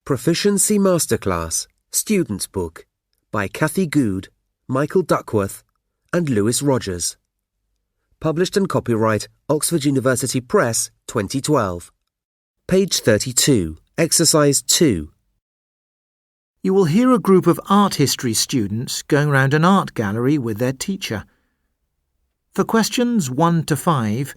Proficiency Masterclass, Student's Book, by Kathy Gude, Michael Duckworth, and Lewis Rogers. Published and copyright Oxford University Press, 2012. Page 32, Exercise 2. You will hear a group of art history students going round an art gallery with their teacher. For questions 1 to 5,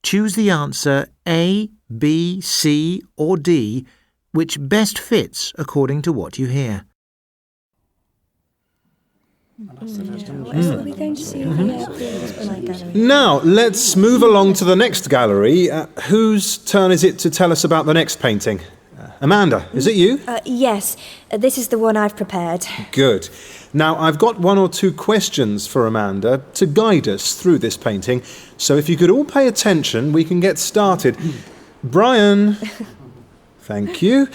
choose the answer A, B, C or D, which best fits according to what you hear. What are we going to see gallery? Now, let's move along to the next gallery. Whose turn is it to tell us about the next painting? Amanda, is it you? Yes, this is the one I've prepared. Good. Now, I've got 1 or 2 questions for Amanda to guide us through this painting. So if you could all pay attention, we can get started. Brian. Thank you.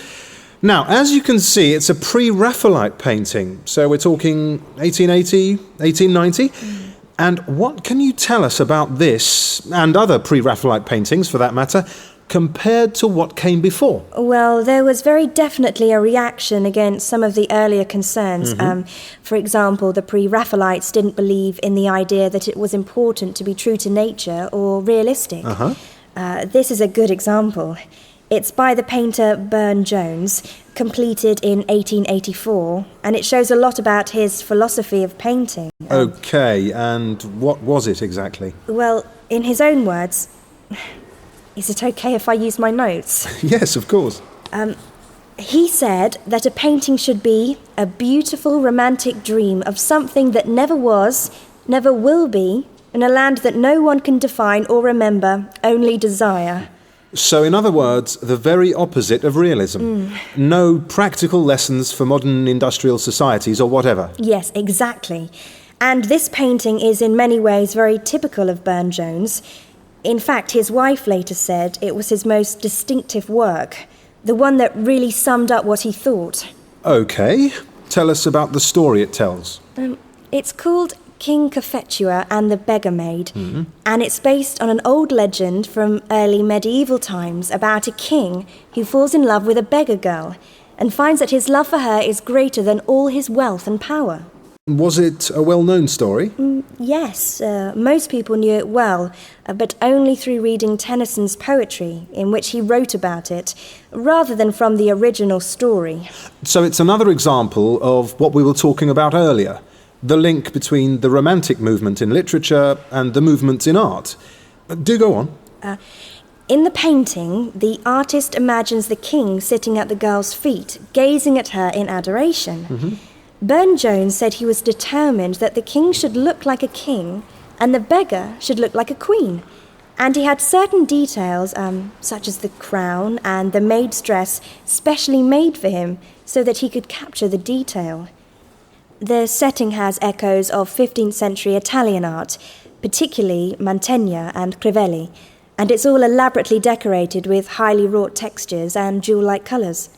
Now, as you can see, it's a Pre-Raphaelite painting. So we're talking 1880, 1890. And what can you tell us about this, and other Pre-Raphaelite paintings for that matter, compared to what came before? Well, there was very definitely a reaction against some of the earlier concerns. For example, the Pre-Raphaelites didn't believe in the idea that it was important to be true to nature or realistic. This is a good example. It's by the painter Burne-Jones, completed in 1884, and it shows a lot about his philosophy of painting. OK, and what was it exactly? Well, in his own words... Is it okay if I use my notes? Yes, of course. He said that a painting should be a beautiful romantic dream of something that never was, never will be, in a land that no one can define or remember, only desire. So, in other words, the very opposite of realism. No practical lessons for modern industrial societies or whatever. Yes, exactly. And this painting is in many ways very typical of Burne-Jones. In fact, his wife later said it was his most distinctive work, the one that really summed up what he thought. OK, tell us about the story it tells. It's called King Cophetua and the Beggar Maid, and it's based on an old legend from early medieval times about a king who falls in love with a beggar girl and finds that his love for her is greater than all his wealth and power. Was it a well-known story? Yes, most people knew it well, but only through reading Tennyson's poetry, in which he wrote about it, rather than from the original story. So it's another example of what we were talking about earlier, the link between the Romantic movement in literature and the movements in art. Do go on. In the painting, the artist imagines the king sitting at the girl's feet, gazing at her in adoration. Burne-Jones said he was determined that the king should look like a king and the beggar should look like a queen. And he had certain details, such as the crown and the maid's dress, specially made for him so that he could capture the detail. The setting has echoes of 15th century Italian art, particularly Mantegna and Crivelli, and it's all elaborately decorated with highly wrought textures and jewel-like colours.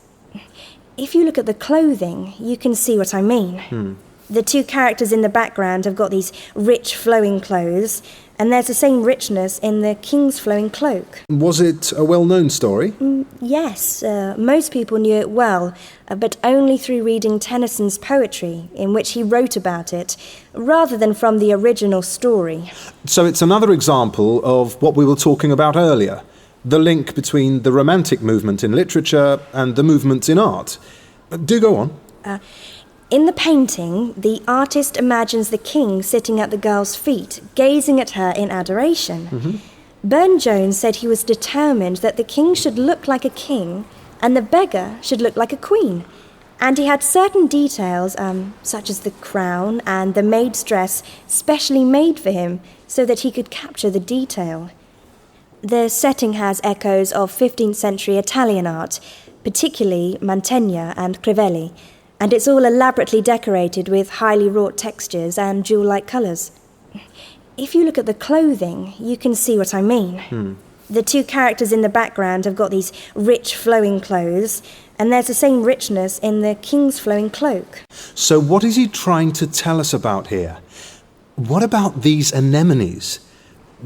If you look at the clothing, you can see what I mean. The 2 characters in the background have got these rich flowing clothes, and there's the same richness in the king's flowing cloak. Was it a well-known story? Yes, most people knew it well, but only through reading Tennyson's poetry, in which he wrote about it, rather than from the original story. So it's another example of what we were talking about earlier, the link between the Romantic movement in literature and the movements in art. Do go on. In the painting, the artist imagines the king sitting at the girl's feet, gazing at her in adoration. Burne-Jones said he was determined that the king should look like a king and the beggar should look like a queen. And he had certain details, such as the crown and the maid's dress, specially made for him so that he could capture the detail. The setting has echoes of 15th century Italian art, particularly Mantegna and Crivelli, and it's all elaborately decorated with highly wrought textures and jewel-like colours. If you look at the clothing, you can see what I mean. The 2 characters in the background have got these rich flowing clothes, and there's the same richness in the king's flowing cloak. So what is he trying to tell us about here? What about these anemones?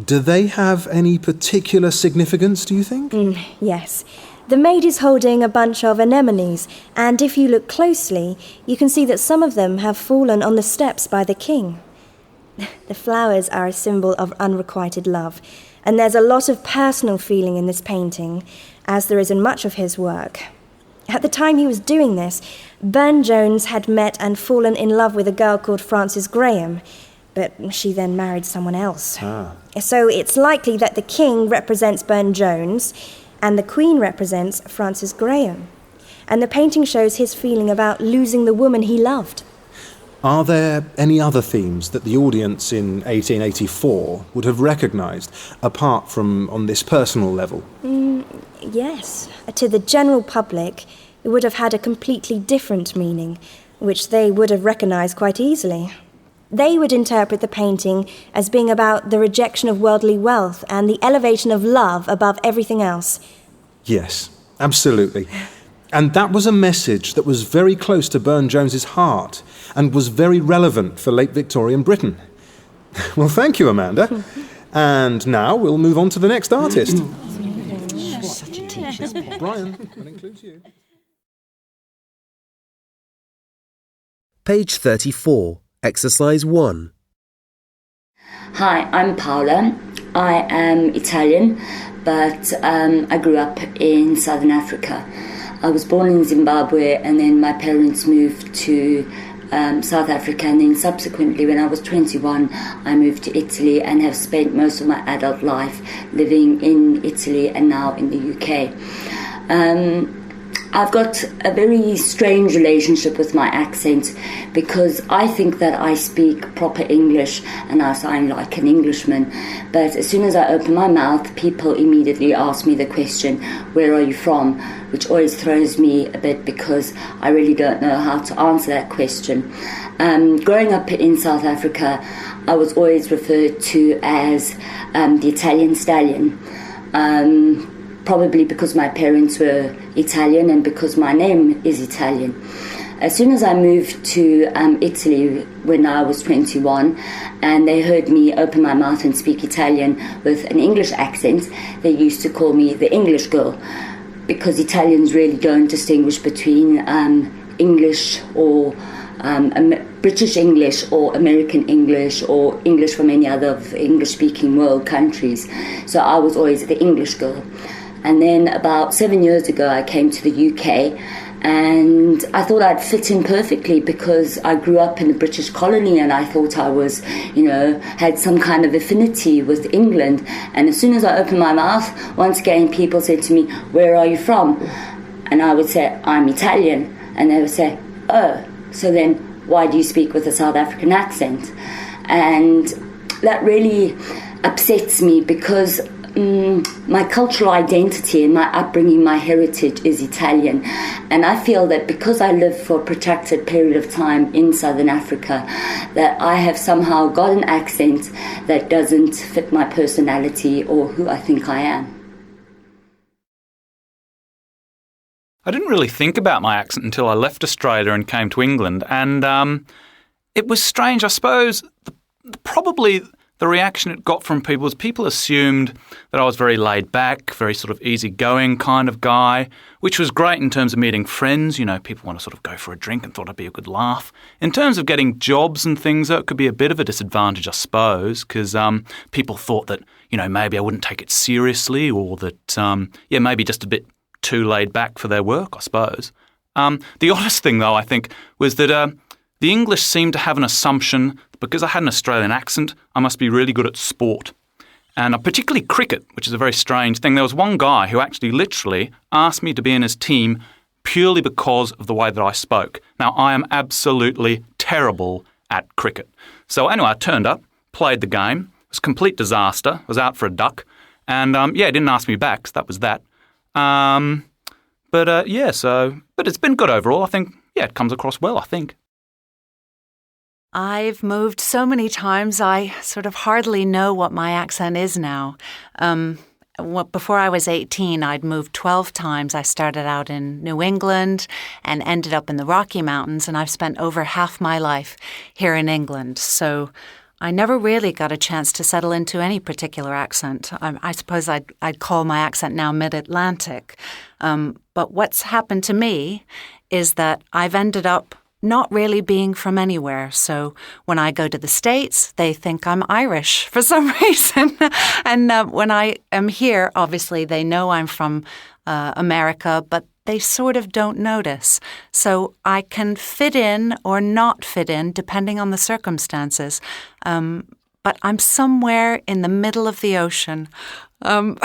Do they have any particular significance, do you think? Yes. The maid is holding a bunch of anemones, and if you look closely, you can see that some of them have fallen on the steps by the king. The flowers are a symbol of unrequited love, and there's a lot of personal feeling in this painting, as there is in much of his work. At the time he was doing this, Burne-Jones had met and fallen in love with a girl called Frances Graham, but she then married someone else. So it's likely that the king represents Burne-Jones and the queen represents Frances Graham. And the painting shows his feeling about losing the woman he loved. Are there any other themes that the audience in 1884 would have recognised, apart from on this personal level? Yes. To the general public, it would have had a completely different meaning, which they would have recognised quite easily. They would interpret the painting as being about the rejection of worldly wealth and the elevation of love above everything else. Yes, absolutely. And that was a message that was very close to Burne-Jones's heart and was very relevant for late Victorian Britain. Well, thank you, Amanda. And now we'll move on to the next artist. Such a teacher. Brian, that includes you. Page 34, Exercise 1. Hi, I'm Paola. I am Italian, but I grew up in Southern Africa. I was born in Zimbabwe, and then my parents moved to South Africa, and then subsequently when I was 21 I moved to Italy and have spent most of my adult life living in Italy and now in the UK. I've got a very strange relationship with my accent because I think that I speak proper English and I sound like an Englishman, but as soon as I open my mouth, people immediately ask me the question, where are you from? Which always throws me a bit because I really don't know how to answer that question. Growing up in South Africa, I was always referred to as the Italian stallion. Probably because my parents were Italian and because my name is Italian. As soon as I moved to Italy when I was 21 and they heard me open my mouth and speak Italian with an English accent, they used to call me the English girl because Italians really don't distinguish between English or British English or American English or English from any other of English-speaking world countries. So I was always the English girl. And then about 7 years ago, I came to the UK and I thought I'd fit in perfectly because I grew up in a British colony and I thought I was, had some kind of affinity with England. And as soon as I opened my mouth, once again, people said to me, where are you from? And I would say, I'm Italian. And they would say, oh, so then why do you speak with a South African accent? And that really upsets me because my cultural identity and my upbringing, my heritage is Italian, and I feel that because I lived for a protracted period of time in Southern Africa, that I have somehow got an accent that doesn't fit my personality or who I think I am. I didn't really think about my accent until I left Australia and came to England, and it was strange. I suppose probably the reaction it got from people was people assumed that I was very laid back, very sort of easygoing kind of guy, which was great in terms of meeting friends. People want to sort of go for a drink and thought I'd be a good laugh. In terms of getting jobs and things, though, it could be a bit of a disadvantage, I suppose, because people thought that, maybe I wouldn't take it seriously or that, maybe just a bit too laid back for their work, I suppose. The oddest thing, though, I think, was that the English seemed to have an assumption that because I had an Australian accent, I must be really good at sport. And particularly cricket, which is a very strange thing. There was one guy who actually literally asked me to be in his team purely because of the way that I spoke. Now, I am absolutely terrible at cricket. So anyway, I turned up, played the game. It was a complete disaster. I was out for a duck. And, he didn't ask me back, so that was that. But it's been good overall. I think, it comes across well, I think. I've moved so many times, I sort of hardly know what my accent is now. Before I was 18, I'd moved 12 times. I started out in New England and ended up in the Rocky Mountains, and I've spent over half my life here in England. So I never really got a chance to settle into any particular accent. I suppose I'd call my accent now mid-Atlantic. But what's happened to me is that I've ended up not really being from anywhere. So when I go to the States, they think I'm Irish for some reason. And when I am here, obviously they know I'm from America, but they sort of don't notice. So I can fit in or not fit in depending on the circumstances. But I'm somewhere in the middle of the ocean. And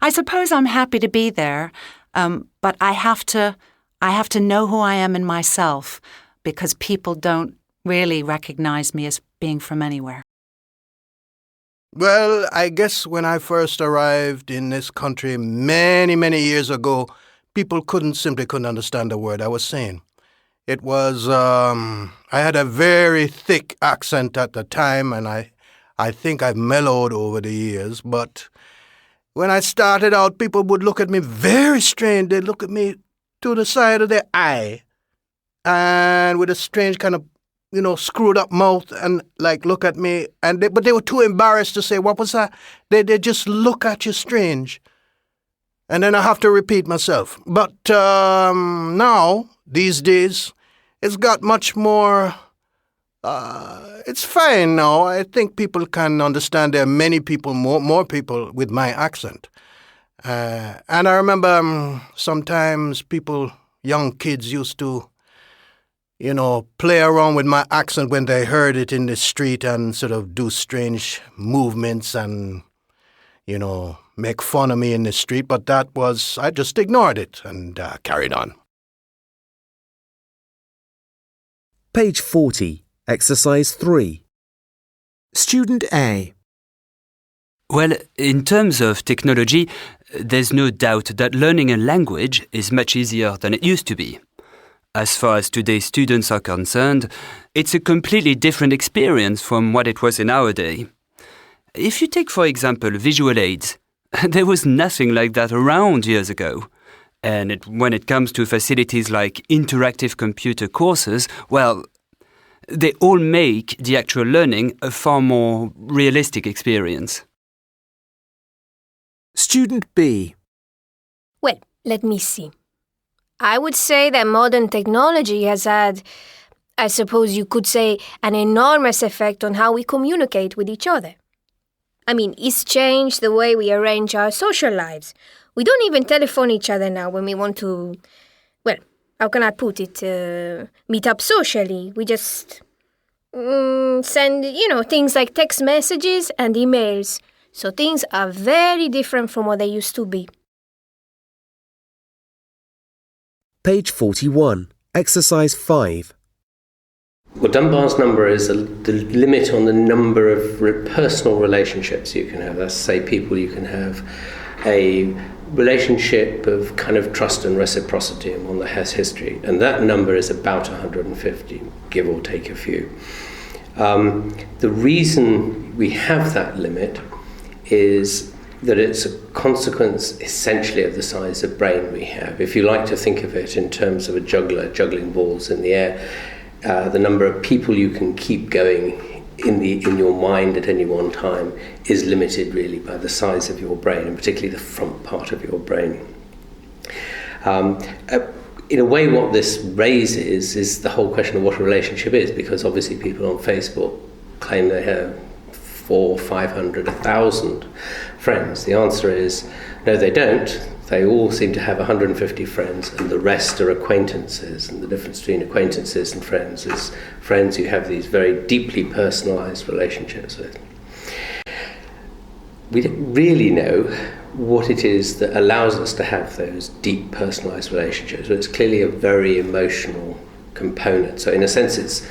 I suppose I'm happy to be there, but I have to know who I am in myself because people don't really recognize me as being from anywhere. Well, I guess when I first arrived in this country many, many years ago, people simply couldn't understand a word I was saying. It was, I had a very thick accent at the time, and I think I've mellowed over the years, but when I started out, people would look at me very strange. They'd look at me to the side of their eye, and with a strange kind of, screwed up mouth and look at me. But they were too embarrassed to say, what was that? They just look at you strange. And then I have to repeat myself. But now, these days, it's got much more, it's fine now. I think people can understand there are many people, more people with my accent. And I remember sometimes young kids used to, play around with my accent when they heard it in the street and sort of do strange movements and, make fun of me in the street. But I just ignored it and carried on. Page 40, Exercise 3. Student A. Well, in terms of technology, there's no doubt that learning a language is much easier than it used to be. As far as today's students are concerned, it's a completely different experience from what it was in our day. If you take, for example, visual aids, there was nothing like that around years ago. And when it comes to facilities like interactive computer courses, well, they all make the actual learning a far more realistic experience. Student B. Well, let me see. I would say that modern technology has had, I suppose you could say, an enormous effect on how we communicate with each other. I mean, it's changed the way we arrange our social lives. We don't even telephone each other now when we want to, well, how can I put it, meet up socially. We just send, things like text messages and emails. So things are very different from what they used to be. Page 41, Exercise 5. Well, Dunbar's number is the limit on the number of personal relationships you can have. That's, say, people you can have a relationship of kind of trust and reciprocity and one that has history. And that number is about 150, give or take a few. The reason we have that limit is that it's a consequence essentially of the size of brain we have. If you like to think of it in terms of a juggler juggling balls in the air, the number of people you can keep going in your mind at any one time is limited really by the size of your brain, and particularly the front part of your brain. In a way, what this raises is the whole question of what a relationship is, because obviously people on Facebook claim they have 400, 500, 1,000 friends. The answer is no, they don't. They all seem to have 150 friends, and the rest are acquaintances. And the difference between acquaintances and friends is friends you have these very deeply personalised relationships with. We don't really know what it is that allows us to have those deep personalised relationships, but it's clearly a very emotional component. So in a sense, it's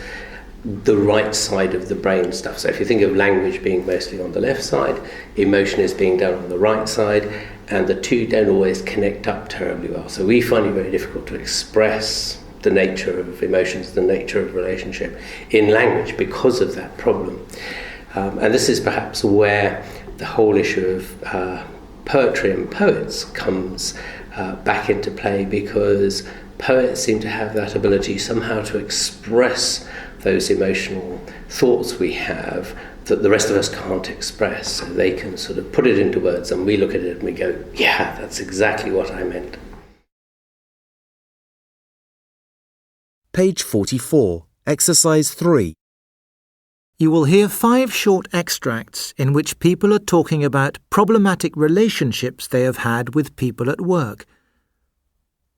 the right side of the brain stuff. So if you think of language being mostly on the left side, emotion is being done on the right side, and the two don't always connect up terribly well. So we find it very difficult to express the nature of emotions, the nature of relationship in language because of that problem. And this is perhaps where the whole issue of poetry and poets comes back into play, because poets seem to have that ability somehow to express those emotional thoughts we have that the rest of us can't express. So they can sort of put it into words and we look at it and we go, yeah, that's exactly what I meant. Page 44, Exercise 3. You will hear 5 short extracts in which people are talking about problematic relationships they have had with people at work.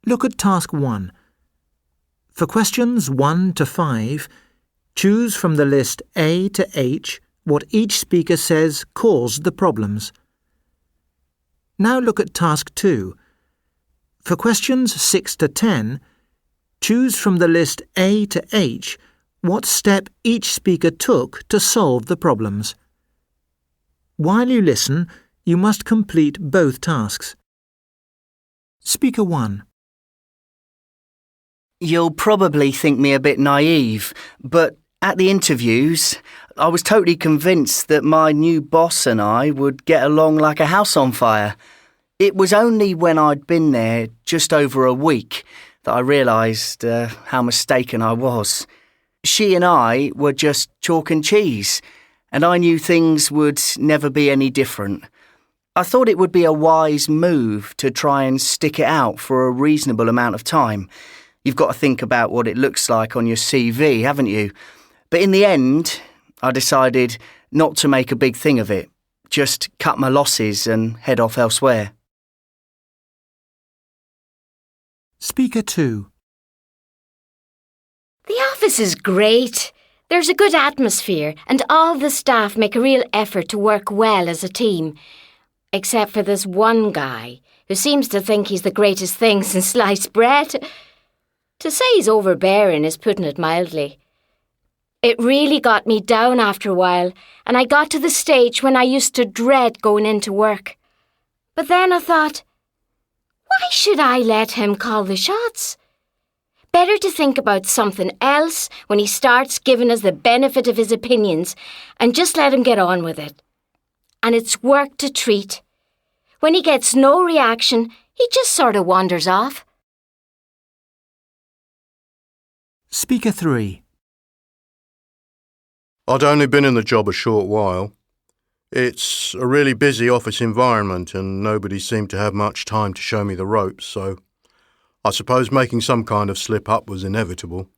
Look at Task 1. For questions 1 to 5, choose from the list A to H what each speaker says caused the problems. Now look at Task 2. For questions 6 to 10, choose from the list A to H what step each speaker took to solve the problems. While you listen, you must complete both tasks. Speaker 1. You'll probably think me a bit naive, but at the interviews, I was totally convinced that my new boss and I would get along like a house on fire. It was only when I'd been there just over a week that I realised how mistaken I was. She and I were just chalk and cheese, and I knew things would never be any different. I thought it would be a wise move to try and stick it out for a reasonable amount of time. You've got to think about what it looks like on your CV, haven't you? But in the end, I decided not to make a big thing of it, just cut my losses and head off elsewhere. Speaker 2. The office is great. There's a good atmosphere and all the staff make a real effort to work well as a team. Except for this one guy who seems to think he's the greatest thing since sliced bread. To say he's overbearing is putting it mildly. It really got me down after a while, and I got to the stage when I used to dread going into work. But then I thought, why should I let him call the shots? Better to think about something else when he starts giving us the benefit of his opinions and just let him get on with it. And it's work to treat. When he gets no reaction, he just sort of wanders off. Speaker 3. I'd only been in the job a short while. It's a really busy office environment and nobody seemed to have much time to show me the ropes, so I suppose making some kind of slip-up was inevitable.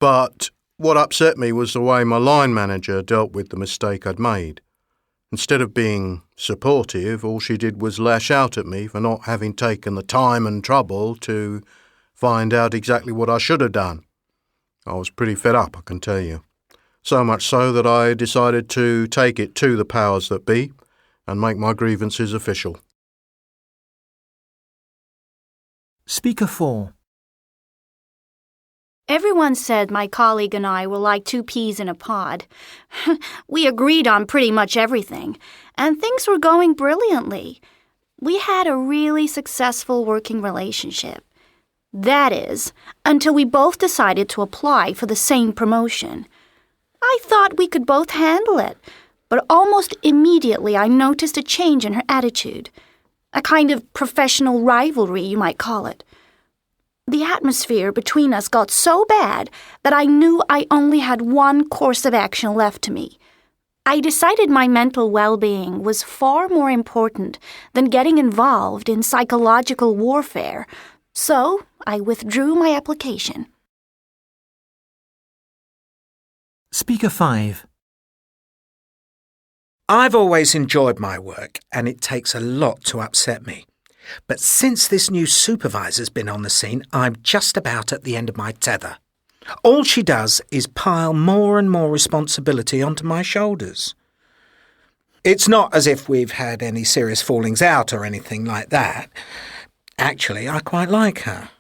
But what upset me was the way my line manager dealt with the mistake I'd made. Instead of being supportive, all she did was lash out at me for not having taken the time and trouble to find out exactly what I should have done. I was pretty fed up, I can tell you. So much so that I decided to take it to the powers that be and make my grievances official. Speaker 4. Everyone said my colleague and I were like 2 peas in a pod. We agreed on pretty much everything, and things were going brilliantly. We had a really successful working relationship. That is, until we both decided to apply for the same promotion. I thought we could both handle it, but almost immediately I noticed a change in her attitude. A kind of professional rivalry, you might call it. The atmosphere between us got so bad that I knew I only had one course of action left to me. I decided my mental well-being was far more important than getting involved in psychological warfare, so I withdrew my application. Speaker 5. I've always enjoyed my work, and it takes a lot to upset me. But since this new supervisor's been on the scene, I'm just about at the end of my tether. All she does is pile more and more responsibility onto my shoulders. It's not as if we've had any serious fallings out or anything like that. Actually, I quite like her.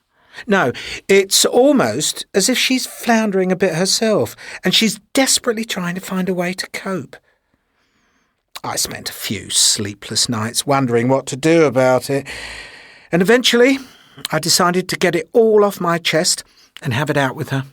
No, it's almost as if she's floundering a bit herself, and she's desperately trying to find a way to cope. I spent a few sleepless nights wondering what to do about it, and eventually I decided to get it all off my chest and have it out with her.